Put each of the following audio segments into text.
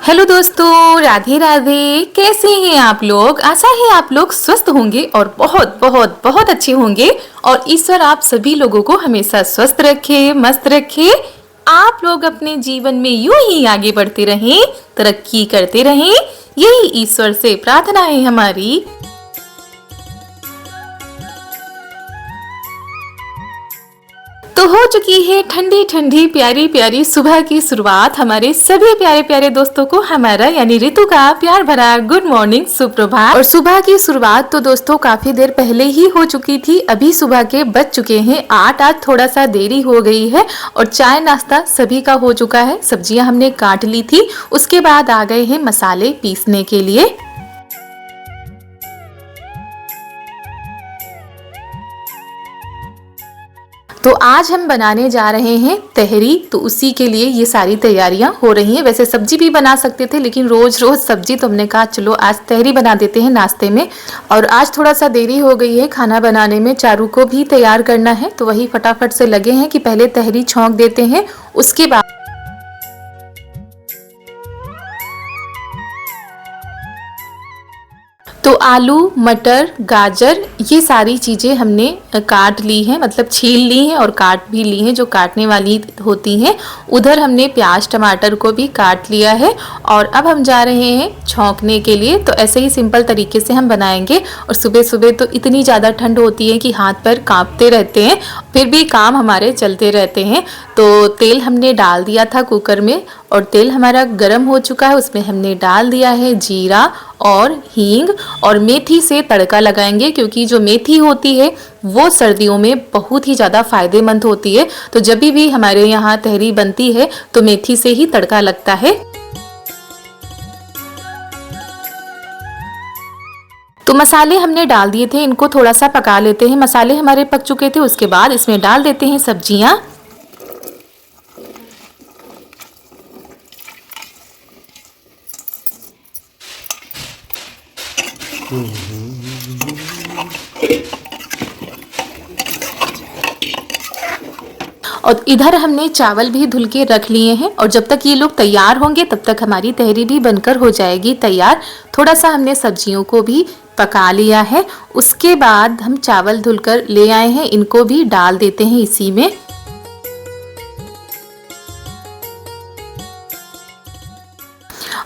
Hello दोस्तों, राधे राधे। कैसे हैं आप लोग? आशा है आप लोग स्वस्थ होंगे और बहुत बहुत बहुत अच्छे होंगे। और ईश्वर आप सभी लोगों को हमेशा स्वस्थ रखे, मस्त रखे। आप लोग अपने जीवन में यूं ही आगे बढ़ते रहें, तरक्की करते रहें, यही ईश्वर से प्रार्थना है हमारी। तो हो चुकी है ठंडी ठंडी प्यारी प्यारी सुबह की शुरुआत। हमारे सभी प्यारे प्यारे दोस्तों को हमारा यानी ऋतु का प्यार भरा गुड मॉर्निंग, सुप्रभात। और सुबह की शुरुआत तो दोस्तों काफी देर पहले ही हो चुकी थी। अभी सुबह के बज चुके हैं 8। आज थोड़ा सा देरी हो गई है और चाय नाश्ता सभी का हो चुका है। सब्जियां हमने काट ली थी, उसके बाद आ गए हैं मसाले पीसने के लिए। तो आज हम बनाने जा रहे हैं तहरी, तो उसी के लिए ये सारी तैयारियां हो रही हैं। वैसे सब्जी भी बना सकते थे, लेकिन रोज रोज सब्जी, तो हमने कहा चलो आज तहरी बना देते हैं नाश्ते में। और आज थोड़ा सा देरी हो गई है खाना बनाने में, चारू को भी तैयार करना है, तो वही फटाफट से लगे हैं कि पहले तहरी छौंक देते हैं, उसके बाद तो आलू, मटर, गाजर, ये सारी चीज़ें हमने काट ली हैं, मतलब छील ली हैं और काट भी ली हैं जो काटने वाली होती हैं। उधर हमने प्याज टमाटर को भी काट लिया है और अब हम जा रहे हैं छौंकने के लिए। तो ऐसे ही सिंपल तरीके से हम बनाएंगे। और सुबह सुबह तो इतनी ज़्यादा ठंड होती है कि हाथ पैर कांपते रहते हैं, फिर भी काम हमारे चलते रहते हैं। तो तेल हमने डाल दिया था कुकर में और तेल हमारा गर्म हो चुका है। उसमें हमने डाल दिया है जीरा और हींग और मेथी से तड़का लगाएंगे, क्योंकि जो मेथी होती है वो सर्दियों में बहुत ही ज़्यादा फायदेमंद होती है। तो जब भी हमारे यहाँ तहरी बनती है तो मेथी से ही तड़का लगता है। तो मसाले हमने डाल दिए थे, इनको थोड़ा सा पका लेते हैं। मसाले हमारे पक चुके थे, उसके बाद इसमें डाल देते हैं सब्जियाँ। और इधर हमने चावल भी धुल के रख लिए हैं और जब तक ये लोग तैयार होंगे तब तक हमारी तहरी भी बनकर हो जाएगी तैयार। थोड़ा सा हमने सब्जियों को भी पका लिया है, उसके बाद हम चावल धुलकर ले आए हैं, इनको भी डाल देते हैं इसी में।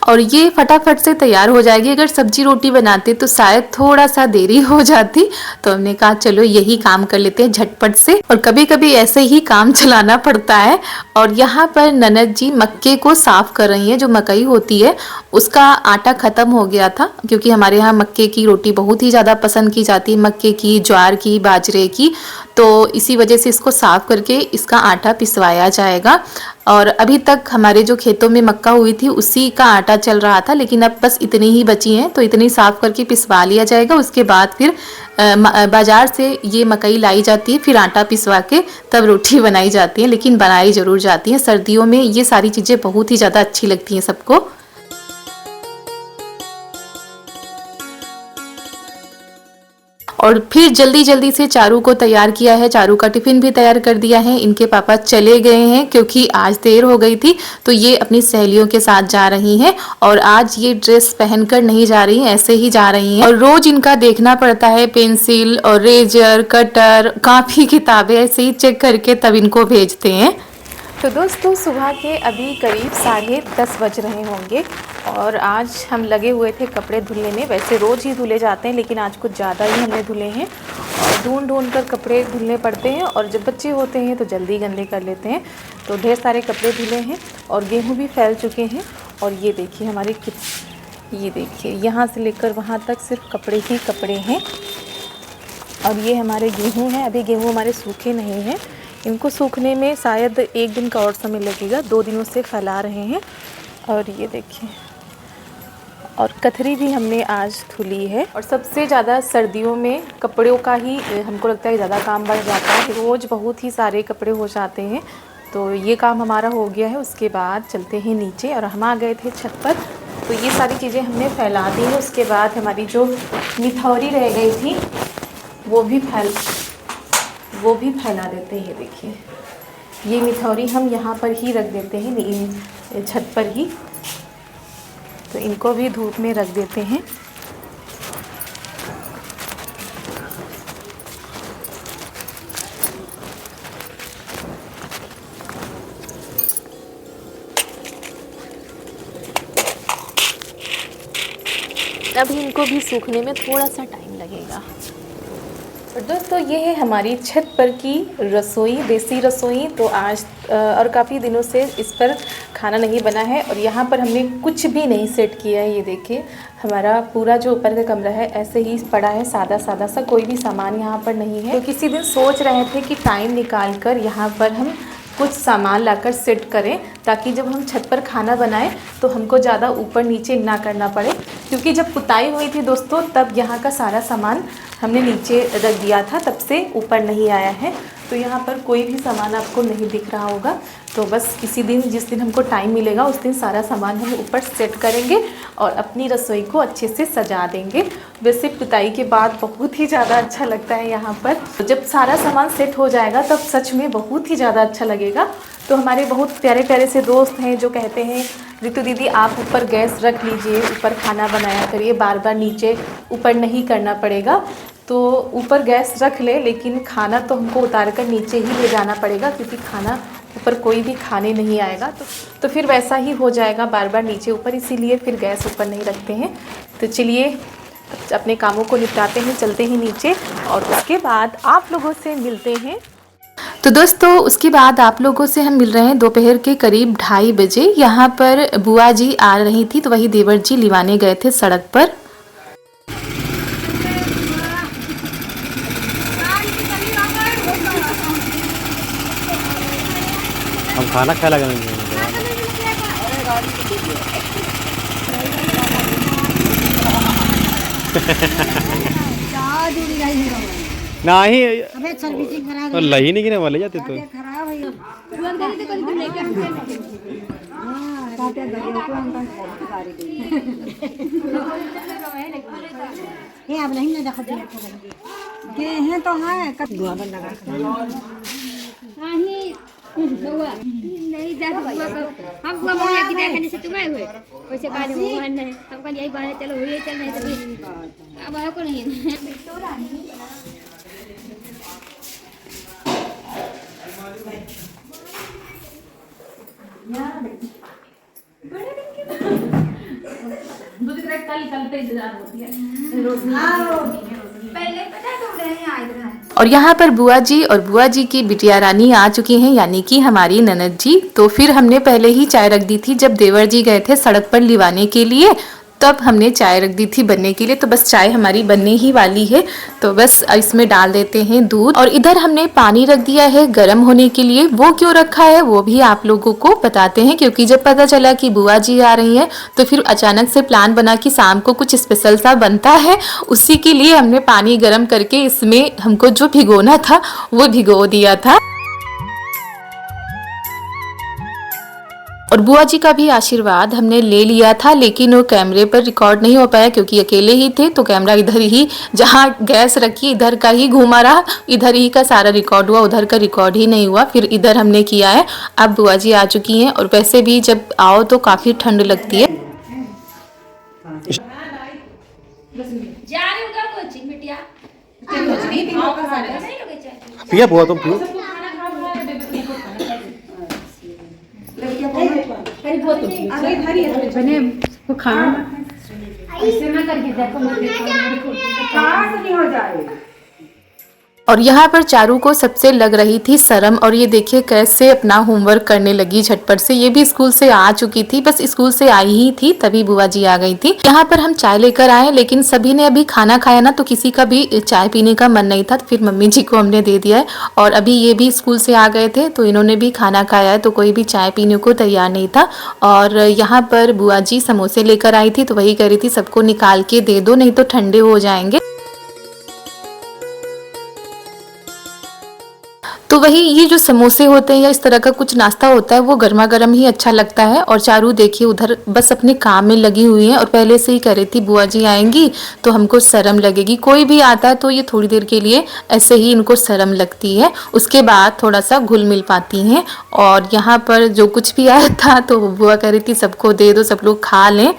और ये फटाफट से तैयार हो जाएगी। अगर सब्जी रोटी बनाते तो शायद थोड़ा सा देरी हो जाती, तो हमने कहा चलो यही काम कर लेते हैं झटपट से। और कभी कभी ऐसे ही काम चलाना पड़ता है। और यहाँ पर ननद जी मक्के को साफ कर रही हैं। जो मकई होती है उसका आटा खत्म हो गया था, क्योंकि हमारे यहाँ मक्के की रोटी बहुत ही ज़्यादा पसंद की जाती है, मक्के की, ज्वार की, बाजरे की। तो इसी वजह से इसको साफ करके इसका आटा पिसवाया जाएगा। और अभी तक हमारे जो खेतों में मक्का हुई थी उसी का आटा चल रहा था, लेकिन अब बस इतनी ही बची हैं, तो इतनी साफ करके पिसवा लिया जाएगा। उसके बाद फिर बाजार से ये मकई लाई जाती है, फिर आटा पिसवा के तब रोटी बनाई जाती है। लेकिन बनाई ज़रूर जाती है। सर्दियों में ये सारी चीज़ें बहुत ही ज़्यादा अच्छी लगती हैं सबको। और फिर जल्दी जल्दी से चारू को तैयार किया है, चारू का टिफिन भी तैयार कर दिया है। इनके पापा चले गए हैं क्योंकि आज देर हो गई थी, तो ये अपनी सहेलियों के साथ जा रही हैं। और आज ये ड्रेस पहनकर नहीं जा रही हैं, ऐसे ही जा रही हैं। और रोज इनका देखना पड़ता है, पेंसिल और रेजर, कटर, काफ़ी किताबें ऐसे ही चेक करके तब इनको भेजते हैं। तो दोस्तों सुबह के अभी करीब 10:30 बज रहे होंगे और आज हम लगे हुए थे कपड़े धुलने में। वैसे रोज़ ही धुले जाते हैं, लेकिन आज कुछ ज़्यादा ही हमने धुले हैं। और ढूंढ ढूंढ कर कपड़े धुलने पड़ते हैं, और जब बच्चे होते हैं तो जल्दी गंदे कर लेते हैं। तो ढेर सारे कपड़े धुले हैं और गेहूँ भी फैल चुके हैं। और ये देखिए हमारे ये देखिए यहाँ से लेकर वहाँ तक सिर्फ कपड़े ही कपड़े हैं। और ये हमारे गेहूँ हैं। अभी गेहूँ हमारे सूखे नहीं हैं, इनको सूखने में शायद 1 दिन का और समय लगेगा। 2 दिनों से फैला रहे हैं। और ये देखिए, और कथरी भी हमने आज धुली है। और सबसे ज़्यादा सर्दियों में कपड़ों का ही हमको लगता है ज़्यादा काम बढ़ जाता है। रोज़ बहुत ही सारे कपड़े हो जाते हैं। तो ये काम हमारा हो गया है। उसके बाद चलते हैं नीचे, और हम आ गए थे छत पर। तो ये सारी चीज़ें हमने फैला दी है। उसके बाद हमारी जो मिथौरी रह गई थी वो भी फैला देते हैं। ये देखिए, ये मिथौरी हम यहाँ पर ही रख देते हैं, छत पर ही। तो इनको भी धूप में रख देते हैं। अभी इनको भी सूखने में थोड़ा सा टाइम लगेगा। और दोस्तों ये है हमारी छत पर की रसोई, देसी रसोई। तो आज और काफ़ी दिनों से इस पर खाना नहीं बना है और यहाँ पर हमने कुछ भी नहीं सेट किया है। ये देखिए, हमारा पूरा जो ऊपर का कमरा है ऐसे ही पड़ा है, सादा सादा सा, कोई भी सामान यहाँ पर नहीं है। तो किसी दिन सोच रहे थे कि टाइम निकाल कर यहाँ पर हम कुछ सामान लाकर सेट करें, ताकि जब हम छत पर खाना बनाएं तो हमको ज़्यादा ऊपर नीचे ना करना पड़े। क्योंकि जब पुताई हुई थी दोस्तों, तब यहाँ का सारा सामान हमने नीचे रख दिया था, तब से ऊपर नहीं आया है। तो यहाँ पर कोई भी सामान आपको नहीं दिख रहा होगा। तो बस किसी दिन, जिस दिन हमको टाइम मिलेगा, उस दिन सारा सामान हम ऊपर सेट करेंगे और अपनी रसोई को अच्छे से सजा देंगे। वैसे पुताई के बाद बहुत ही ज़्यादा अच्छा लगता है यहाँ पर। जब सारा सामान सेट हो जाएगा तब सच में बहुत ही ज़्यादा अच्छा लगेगा। तो हमारे बहुत प्यारे प्यारे से दोस्त हैं जो कहते हैं, ऋतु दीदी आप ऊपर गैस रख लीजिए, ऊपर खाना बनाया करिए, बार बार नीचे ऊपर नहीं करना पड़ेगा। तो ऊपर गैस रख ले, लेकिन खाना तो हमको उतार कर नीचे ही ले जाना पड़ेगा, क्योंकि खाना ऊपर कोई भी खाने नहीं आएगा। तो फिर वैसा ही हो जाएगा, बार बार नीचे ऊपर, इसीलिए फिर गैस ऊपर नहीं रखते हैं। तो चलिए अपने कामों को निपटाते हैं, चलते हैं नीचे और उसके बाद आप लोगों से मिलते हैं। तो दोस्तों उसके बाद आप लोगों से हम मिल रहे हैं दोपहर के करीब 2:30 बजे। यहाँ पर बुआ जी आ रही थी, तो वही देवर जी लिवाने गए थे सड़क पर। हम खाना खा लगा नहीं तो लही नहीं गिने वाले जाते तो ये अब नहीं ना देखो के हैं तो है कटुआ बन लगा नहीं जाते हम को बोला कि देखने से तुम्हें हुए वैसे काज भगवान है, हम कल यही बात चलो हुए चल नहीं तो अब है को नहीं और यहाँ पर बुआ जी और बुआ जी की बिटिया रानी आ चुकी हैं, यानी कि हमारी ननद जी। तो फिर हमने पहले ही चाय रख दी थी, जब देवर जी गए थे सड़क पर लिवाने के लिए, तब हमने चाय रख दी थी बनने के लिए। तो बस चाय हमारी बनने ही वाली है, तो बस इसमें डाल देते हैं दूध। और इधर हमने पानी रख दिया है गर्म होने के लिए। वो क्यों रखा है वो भी आप लोगों को बताते हैं, क्योंकि जब पता चला कि बुआ जी आ रही हैं तो फिर अचानक से प्लान बना कि शाम को कुछ स्पेशल सा बनता है, उसी के लिए हमने पानी गर्म करके इसमें हमको जो भिगोना था वो भिगो दिया था। और बुआ जी का भी आशीर्वाद हमने ले लिया था, लेकिन वो कैमरे पर रिकॉर्ड नहीं हो पाया क्योंकि अकेले ही थे। तो कैमरा इधर ही, जहाँ गैस रखी इधर का ही घूमा रहा, इधर ही का सारा रिकॉर्ड हुआ, उधर का रिकॉर्ड ही नहीं हुआ। फिर इधर हमने किया है। अब बुआ जी आ चुकी हैं और वैसे भी जब आओ तो काफ़ी ठंड लगती है। पिया बुआ तुम पियो और यहाँ पर चारू को सबसे लग रही थी शर्म, और ये देखिए कैसे अपना होमवर्क करने लगी झटपट से। ये भी स्कूल से आ चुकी थी, बस स्कूल से आई ही थी तभी बुआ जी आ गई थी। यहाँ पर हम चाय लेकर आए, लेकिन सभी ने अभी खाना खाया ना, तो किसी का भी चाय पीने का मन नहीं था। तो फिर मम्मी जी को हमने दे दिया है। और अभी ये भी स्कूल से आ गए थे तो इन्होंने भी खाना खाया है, तो कोई भी चाय पीने को तैयार नहीं था। और यहाँ पर बुआ जी समोसे लेकर आई थी, तो वही कह रही थी सबको निकाल के दे दो, नहीं तो ठंडे हो जाएंगे। तो तो वही ये जो समोसे होते हैं या इस तरह का कुछ नाश्ता होता है वो गर्मा गर्म ही अच्छा लगता है। और चारू देखिए उधर बस अपने काम में लगी हुई है और पहले से ही कह रही थी बुआ जी आएंगी तो हमको शर्म लगेगी। कोई भी आता है तो ये थोड़ी देर के लिए ऐसे ही इनको शर्म लगती है, उसके बाद थोड़ा सा घुल मिल पाती हैं। और यहाँ पर जो कुछ भी आया था तो बुआ कह रही थी सबको दे दो, सब लोग खा लें।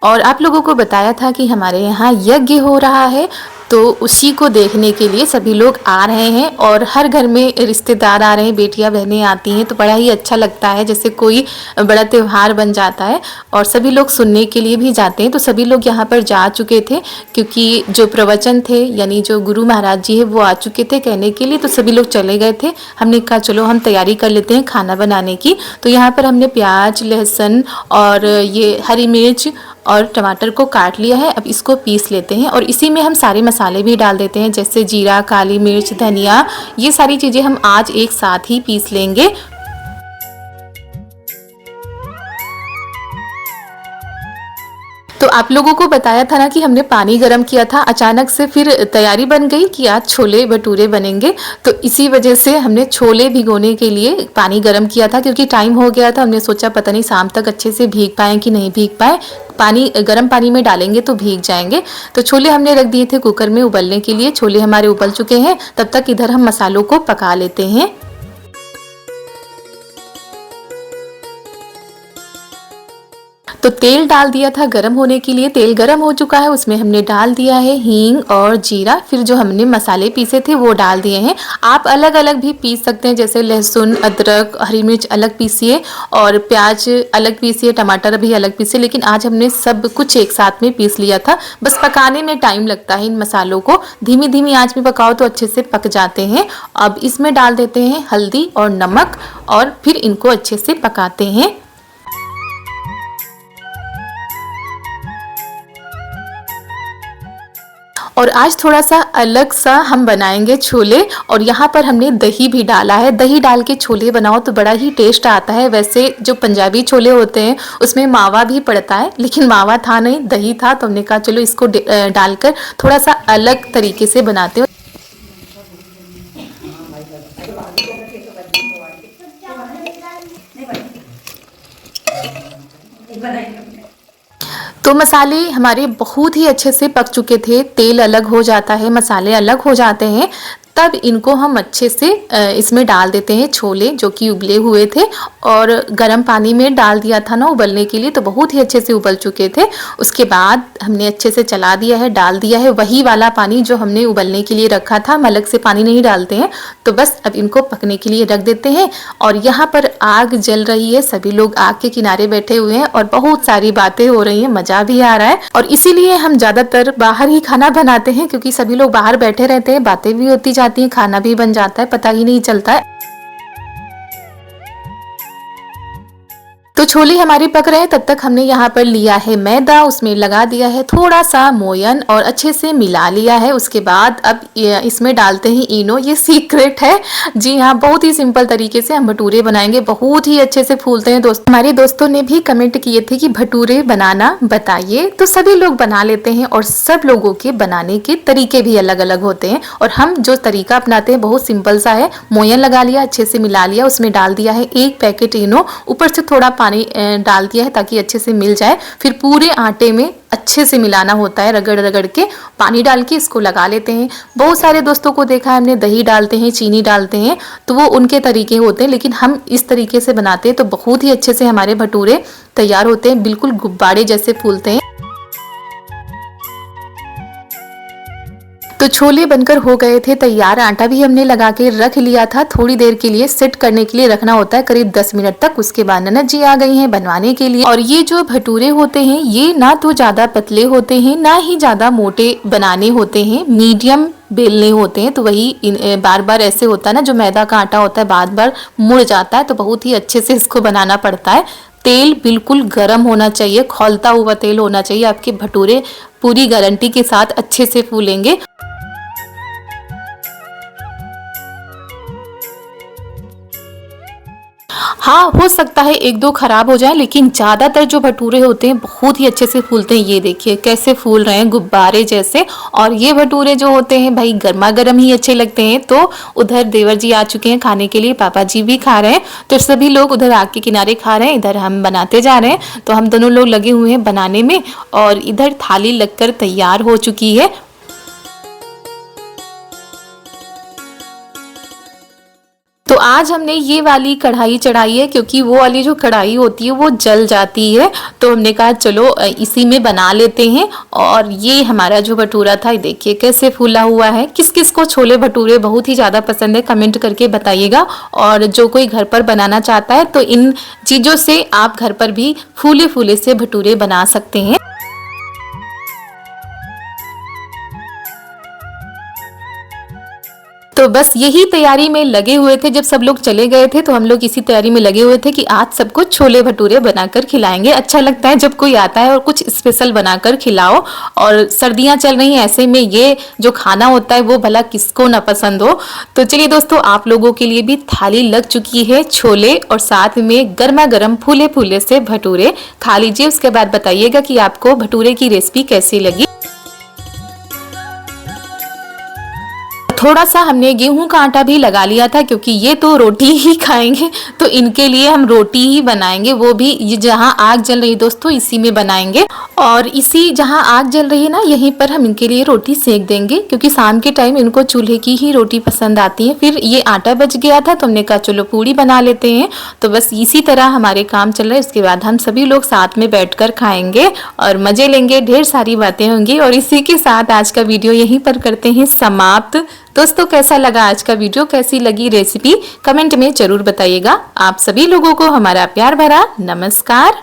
और आप लोगों को बताया था कि हमारे यहाँ यज्ञ हो रहा है, तो उसी को देखने के लिए सभी लोग आ रहे हैं और हर घर में रिश्तेदार आ रहे हैं, बेटियां बहनें आती हैं, तो बड़ा ही अच्छा लगता है, जैसे कोई बड़ा त्यौहार बन जाता है। और सभी लोग सुनने के लिए भी जाते हैं, तो सभी लोग यहाँ पर जा चुके थे क्योंकि जो प्रवचन थे यानी जो गुरु महाराज जी है वो आ चुके थे कहने के लिए, तो सभी लोग चले गए थे। हमने कहा चलो हम तैयारी कर लेते हैं खाना बनाने की। तो यहाँ पर हमने प्याज, लहसुन और ये हरी मिर्च और टमाटर को काट लिया है। अब इसको पीस लेते हैं और इसी में हम सारे मसाले भी डाल देते हैं, जैसे जीरा, काली मिर्च, धनिया, ये सारी चीज़ें हम आज एक साथ ही पीस लेंगे। तो आप लोगों को बताया था ना कि हमने पानी गर्म किया था, अचानक से फिर तैयारी बन गई कि आज छोले भटूरे बनेंगे। तो इसी वजह से हमने छोले भिगोने के लिए पानी गर्म किया था, क्योंकि टाइम हो गया था। हमने सोचा पता नहीं शाम तक अच्छे से भीग पाएँ कि नहीं भीग पाए, पानी गर्म पानी में डालेंगे तो भीग जाएंगे। तो छोले हमने रख दिए थे कुकर में उबलने के लिए। छोले हमारे उबल चुके हैं, तब तक इधर हम मसालों को पका लेते हैं। तो तेल डाल दिया था गरम होने के लिए, तेल गरम हो चुका है, उसमें हमने डाल दिया है हींग और जीरा, फिर जो हमने मसाले पीसे थे वो डाल दिए हैं। आप अलग अलग भी पीस सकते हैं, जैसे लहसुन, अदरक, हरी मिर्च अलग पीसिए और प्याज अलग पीसिए, टमाटर भी अलग पीसिए, लेकिन आज हमने सब कुछ एक साथ में पीस लिया था। बस पकाने में टाइम लगता है, इन मसालों को धीमी धीमी आंच में पकाओ तो अच्छे से पक जाते हैं। अब इसमें डाल देते हैं हल्दी और नमक और फिर इनको अच्छे से पकाते हैं। और आज थोड़ा सा अलग सा हम बनाएंगे छोले, और यहाँ पर हमने दही भी डाला है। दही डाल के छोले बनाओ तो बड़ा ही टेस्ट आता है। वैसे जो पंजाबी छोले होते हैं उसमें मावा भी पड़ता है, लेकिन मावा था नहीं, दही था, तो हमने कहा चलो इसको डालकर थोड़ा सा अलग तरीके से बनाते हैं। तो मसाले हमारे बहुत ही अच्छे से पक चुके थे, तेल अलग हो जाता है, मसाले अलग हो जाते हैं, तब इनको हम अच्छे से इसमें डाल देते हैं छोले जो कि उबले हुए थे, और गर्म पानी में डाल दिया था ना उबलने के लिए, तो बहुत ही अच्छे से उबल चुके थे। उसके बाद हमने अच्छे से चला दिया है, डाल दिया है वही वाला पानी जो हमने उबलने के लिए रखा था, हम अलग से पानी नहीं डालते हैं। तो बस अब इनको पकने के लिए रख देते हैं। और यहाँ पर आग जल रही है, सभी लोग आग के किनारे बैठे हुए हैं और बहुत सारी बातें हो रही हैं, मजा भी आ रहा है। और इसीलिए हम ज़्यादातर बाहर ही खाना बनाते हैं, क्योंकि सभी लोग बाहर बैठे रहते हैं, बातें भी होती जाती हैं, खाना भी बन जाता है, पता ही नहीं चलता है। तो छोले हमारे पक रहे हैं, तब तक हमने यहाँ पर लिया है मैदा, उसमें लगा दिया है थोड़ा सा मोयन और अच्छे से मिला लिया है। उसके बाद अब इसमें डालते हैं इनो, ये सीक्रेट है जी हाँ, बहुत ही सिंपल तरीके से हम भटूरे बनाएंगे, बहुत ही अच्छे से फूलते हैं। हमारे दोस्तों ने भी कमेंट किए थे कि भटूरे बनाना बताइए, तो सभी लोग बना लेते हैं और सब लोगों के बनाने के तरीके भी अलग अलग होते हैं, और हम जो तरीका अपनाते हैं बहुत सिंपल सा है। मोयन लगा लिया, अच्छे से मिला लिया, उसमें डाल दिया है 1 पैकेट इनो, ऊपर से थोड़ा पानी डाल दिया है ताकि अच्छे से मिल जाए। फिर पूरे आटे में अच्छे से मिलाना होता है, रगड़ रगड़ के पानी डाल के इसको लगा लेते हैं। बहुत सारे दोस्तों को देखा है हमने, दही डालते हैं, चीनी डालते हैं, तो वो उनके तरीके होते हैं, लेकिन हम इस तरीके से बनाते हैं तो बहुत ही अच्छे से हमारे भटूरे तैयार होते हैं, बिल्कुल गुब्बारे जैसे फूलते हैं। तो छोले बनकर हो गए थे तैयार, आटा भी हमने लगा के रख लिया था, थोड़ी देर के लिए सेट करने के लिए रखना होता है, करीब 10 मिनट तक। उसके बाद ननद जी आ गई हैं बनवाने के लिए। और ये जो भटूरे होते हैं ये ना तो ज्यादा पतले होते हैं ना ही ज्यादा मोटे बनाने होते हैं, मीडियम बेलने होते हैं। तो वही बार बार ऐसे होता है ना, जो मैदा का आटा होता है बार बार मुड़ जाता है, तो बहुत ही अच्छे से इसको बनाना पड़ता है। तेल बिल्कुल गर्म होना चाहिए, खौलता हुआ तेल होना चाहिए, आपके भटूरे पूरी गारंटी के साथ अच्छे से फूलेंगे। हाँ, हो सकता है एक दो खराब हो जाए, लेकिन ज़्यादातर जो भटूरे होते हैं बहुत ही अच्छे से फूलते हैं। ये देखिए कैसे फूल रहे हैं गुब्बारे जैसे। और ये भटूरे जो होते हैं भाई गर्मा गर्म ही अच्छे लगते हैं। तो उधर देवर जी आ चुके हैं खाने के लिए, पापा जी भी खा रहे हैं। तो सभी लोग उधर आग के किनारे खा रहे हैं, इधर हम बनाते जा रहे हैं। तो हम दोनों लोग लगे हुए हैं बनाने में, और इधर थाली लगकर तैयार हो चुकी है। तो आज हमने ये वाली कढ़ाई चढ़ाई है, क्योंकि वो वाली जो कढ़ाई होती है वो जल जाती है। तो हमने कहा चलो इसी में बना लेते हैं। और ये हमारा जो भटूरा था, देखिए कैसे फूला हुआ है। किस किस को छोले भटूरे बहुत ही ज़्यादा पसंद है, कमेंट करके बताइएगा। और जो कोई घर पर बनाना चाहता है तो इन चीज़ों से आप घर पर भी फूले फूले से भटूरे बना सकते हैं। तो बस यही तैयारी में लगे हुए थे। जब सब लोग चले गए थे तो हम लोग इसी तैयारी में लगे हुए थे कि आज सबको छोले भटूरे बनाकर खिलाएंगे। अच्छा लगता है जब कोई आता है और कुछ स्पेशल बनाकर खिलाओ। और सर्दियां चल रही हैं, ऐसे में ये जो खाना होता है वो भला किसको ना पसंद हो। तो चलिए दोस्तों, आप लोगों के लिए भी थाली लग चुकी है छोले और साथ में गर्मा गर्म फूले फूले से भटूरे। खा लीजिए, उसके बाद बताइएगा कि आपको भटूरे की रेसिपी कैसी लगी। थोड़ा सा हमने गेहूं का आटा भी लगा लिया था, क्योंकि ये तो रोटी ही खाएंगे तो इनके लिए हम रोटी ही बनाएंगे। वो भी ये जहां आग जल रही है दोस्तों, इसी में बनाएंगे। और इसी जहां आग जल रही है ना, यहीं पर हम इनके लिए रोटी सेक देंगे, क्योंकि शाम के टाइम इनको चूल्हे की ही रोटी पसंद आती है। फिर ये आटा बच गया था तो हमने कहा चलो पूड़ी बना लेते हैं। तो बस इसी तरह हमारे काम चल रहा है। उसके बाद हम सभी लोग साथ में बैठकर खाएंगे और मजे लेंगे, ढेर सारी बातें होंगी। और इसी के साथ आज का वीडियो यहीं पर करते हैं समाप्त। दोस्तों, कैसा लगा आज का वीडियो, कैसी लगी रेसिपी, कमेंट में जरूर बताइएगा। आप सभी लोगों को हमारा प्यार भरा नमस्कार।